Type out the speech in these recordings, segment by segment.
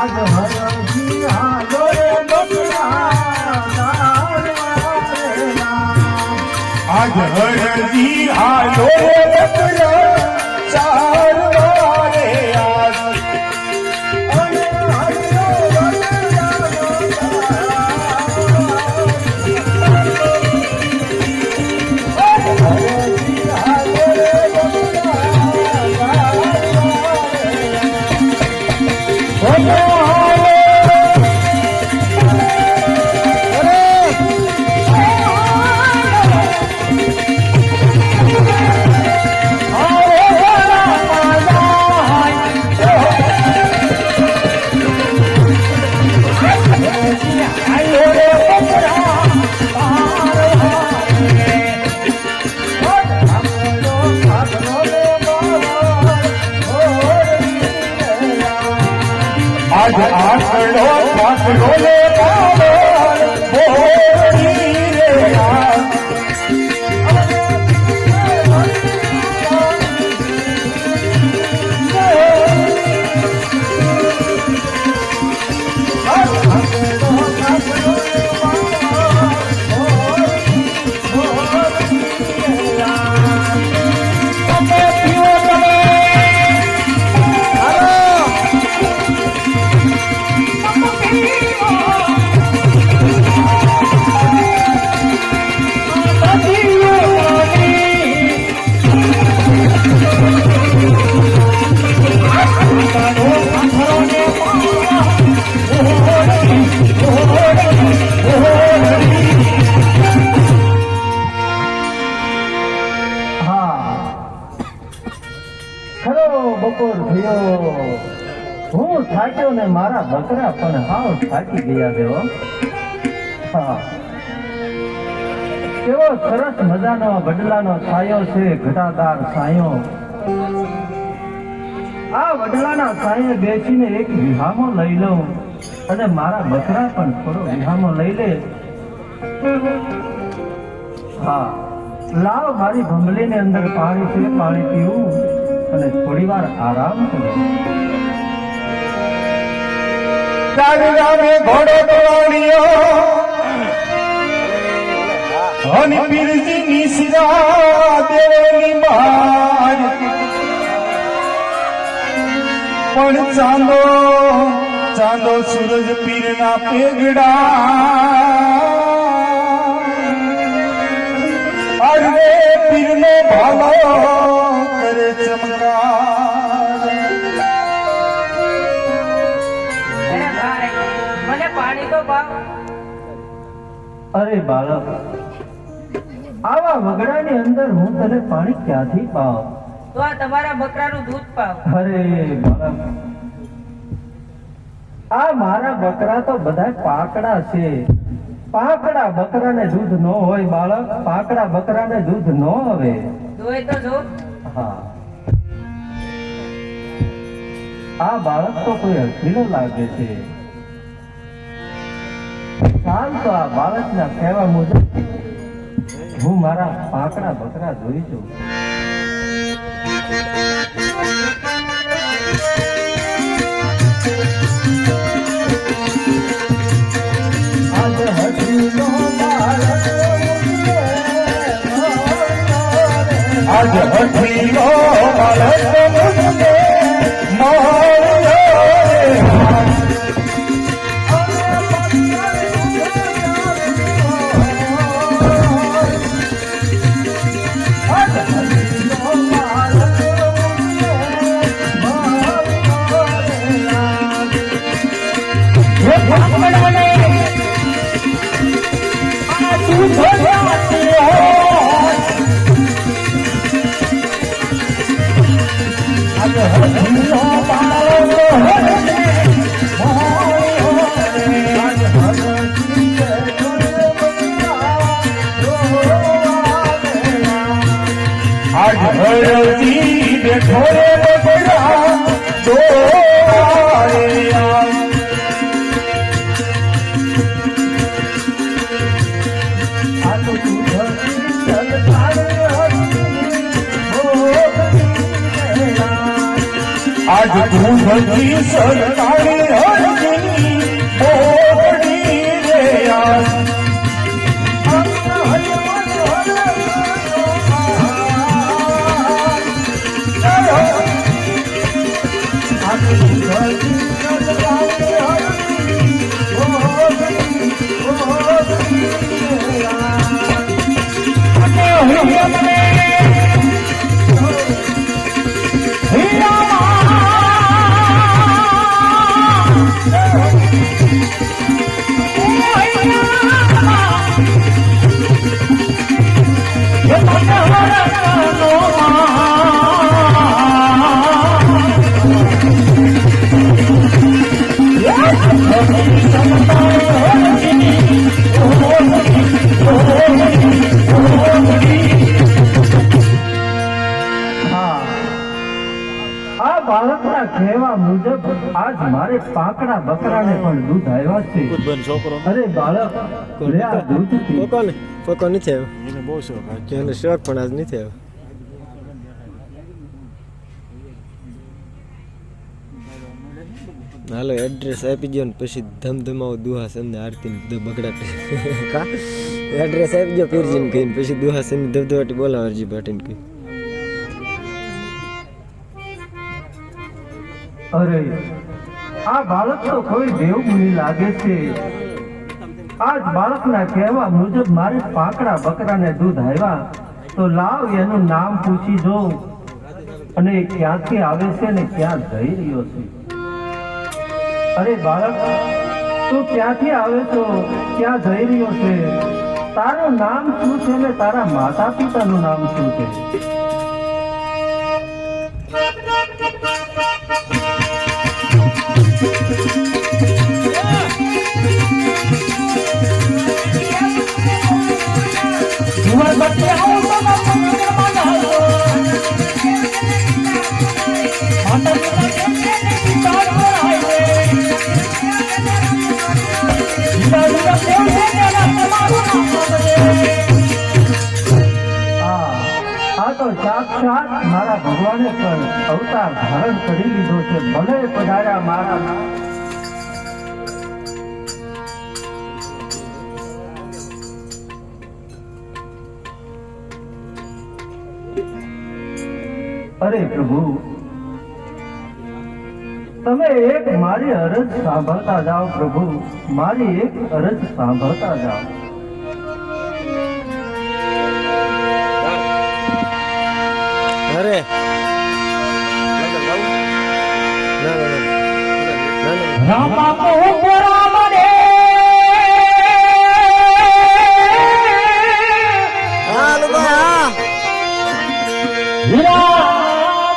આજ હરજી હાલો રે બકરા આજ હરજી હાલો રે બકરા ચારવા રે આજ આજ આંકડો આંકડો લે બાબો બોલી રે બપોર થયો હું થાક્યો ને મારા બકરા પણ હાવ થાકી ગયા દેવો હા કેવો સરસ મજાનો વડલાનો છાયો છે ઘટાદાર છાયો આ વડલાના છાયે બેસીને એક વિહામો લઈ લઉં અને મારા બકરા પણ થોડો વિહામો લઈ લે હા લાવ મારી ભંભલીની અંદર પાણી છે પાણી પીવું અને થોડી વાર આરામ કરો રામે ઘોડો દોડ્યો અને પીરજી ની સિરા દેવની બહાર પણ ચાંદો ચાંદો સૂરજ પીરના પેગડા અરે પીરનો ભાલો કરે ચમકાર મને પાણી તો પાવ. અરે બાળક આવા વગડાની અંદર હું તને પાણી ક્યાંથી પાવ તો આ તમારા બકરાનું દૂધ પાવ. અરે બાળક આ મારા બકરા તો બધા પાકડા છે પાકડા બકરાને દૂધ ન હોય બાળક પાકડા બકરાને દૂધ ન આવે દોય તો જો. હા આ બાળક તો કોઈ અખીલો લાગે છે ચાલ તો આ બાળકના કહેવા મુજબ હું મારા પાકડા બકરા જોઈ છું આજ હસીનો બાળક આજ હઠીલો બાળક મુજને મળ્યો રે આજ હરજી બેઠો રે બકરા દોરે આજ દૂધથી સરકારી હરજીની મોકળી રે આજ. આ બાળકના કહેવા મુજબ આજ મારે પાંકડા બકરાને પણ દૂધ આવ્યા છે. અરે બાળક લે આ દૂધથી. ફોકો નથી આવ્યો એને બહુ શોખ કે એને શોખ પણ આજ નથી આવ્યો. હાલો એડ્રેસ આપી દો ને પછી ધમધમાવો દુહા સમને આરતી બગડાટ કા એડ્રેસ આપી દો પીરજીને કહીને પછી દુહા સમને ધબધબાટી બોલાવ અરજી ભાટીને કહી. અરે આ બાળક તો કોઈ દેવમુનિ લાગે છે. આજ બાળકના કહેવા મુજબ મારે પાંકડા બકરાને દૂધ આવ્યા તો લાવ એનું નામ પૂછી જોઉં અને એ ક્યાંથી આવે છે ને ક્યાં જઈ રહ્યો છે. અરે બાળક તું ક્યાંથી આવે છો, ક્યાં જઈ રહ્યો છે, તારું નામ શું છે ને તારા માતા પિતાનું નામ શું છે? આ તો સાક્ષાત મારા ભગવાને પણ અવતાર ધારણ કરી લીધો છે. ભલે પધાર્યા મારા. અરે પ્રભુ તમે એક મારી અરજ સાંભળતા જાઓ. પ્રભુ મારી એક અરજ સાંભળતા જાઓ. અરે રામા કો રામ રે હાલ બા હીરા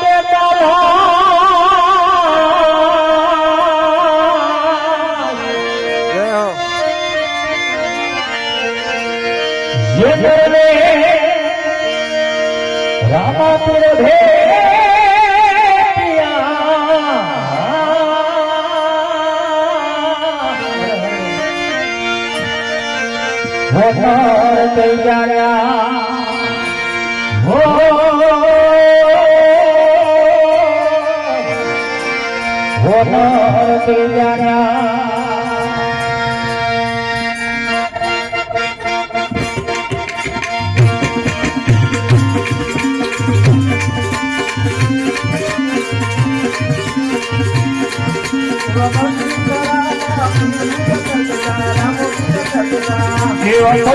બેટા ये रे रामापुर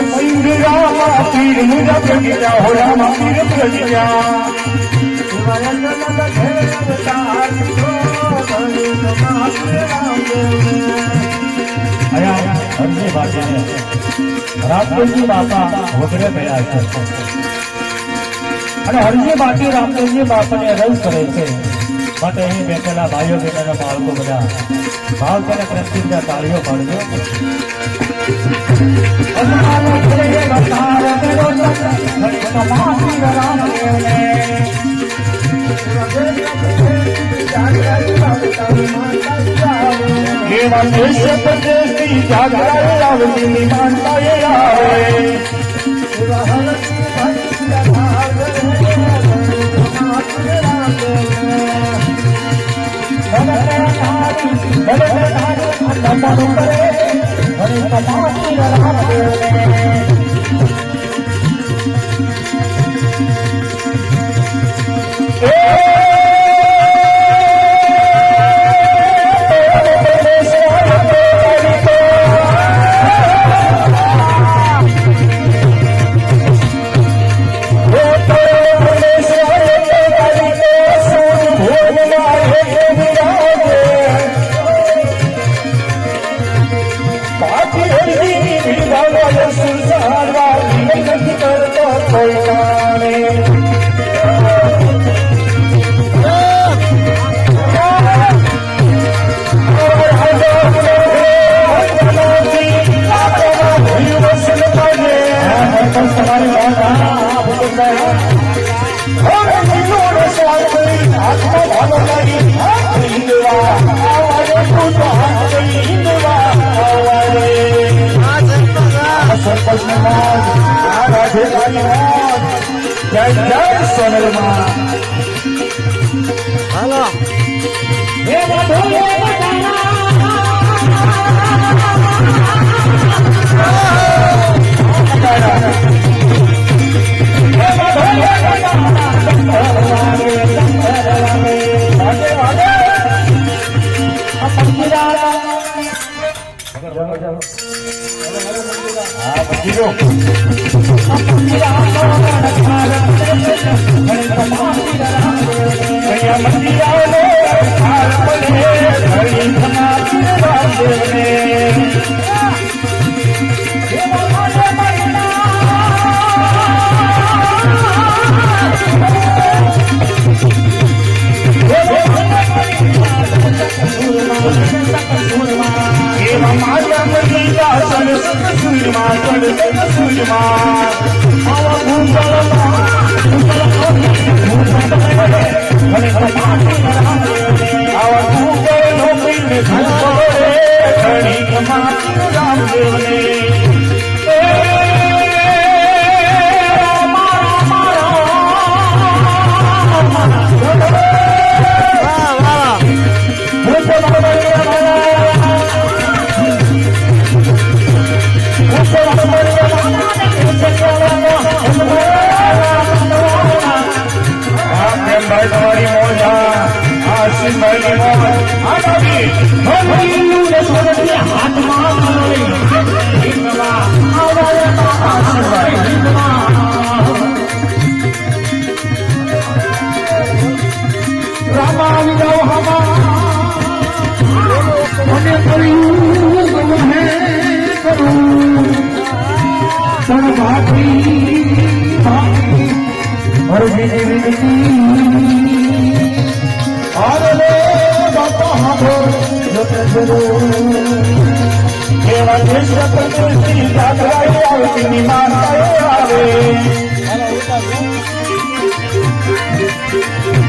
सिंह रामा पीर मुझा प्रगिया हो रामा पीर प्रगिया હરજી બાપા રામદેવજી બાપા વગરે ગયા છે અને હરજી બાકી રામદેવજી બાપાને રસ કરે છે. માટે અહીં બેઠેલા ભાઈઓ બહેનો બાળકો બધા ભાવ કરે પ્રતિજ્ઞા તાળીઓ પાડજો. દેશ પ્રદેશની જાગરાય આવતી માનતા આવે હાલો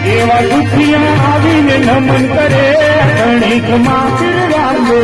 એવા દુખિયા આવીને નમન કરે ઘણી માત્ર રામો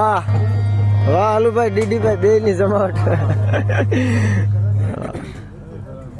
વાહ વાહ હાલુભાઈ ડીડીભાઈ બે ની જમાવટ